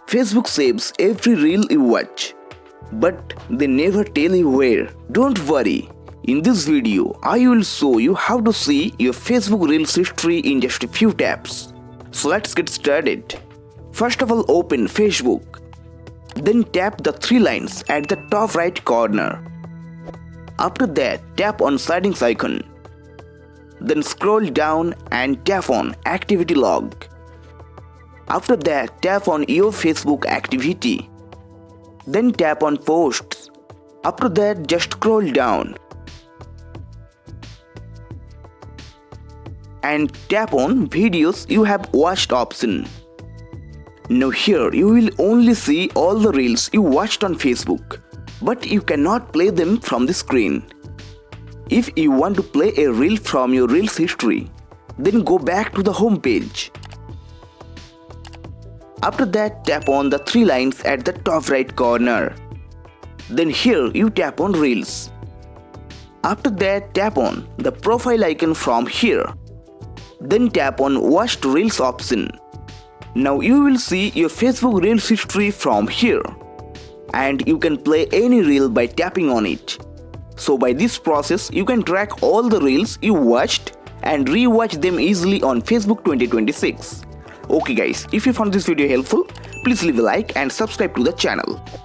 Facebook saves every reel you watch, but they never tell you where. Don't worry. In this video, I will show you how to see your Facebook Reels history in just a few taps. So let's get started. First of all, open Facebook. Then tap the three lines at the top right corner. After that, tap on settings icon. Then scroll down and tap on activity log. After that, tap on your Facebook activity. Then tap on posts. After that, just scroll down and tap on videos you have watched option. Now here you will only see all the reels you watched on Facebook, but you cannot play them from the screen. If you want to play a reel from your reels history, then go back to the home page. After that, tap on the three lines at the top right corner. Then here you tap on reels. After that, tap on the profile icon from here. Then tap on watched reels option. Now you will see your Facebook Reels history from here, and you can play any reel by tapping on it. So by this process, you can track all the reels you watched and re-watch them easily on Facebook 2026. Okay guys, if you found this video helpful, please leave a like and subscribe to the channel.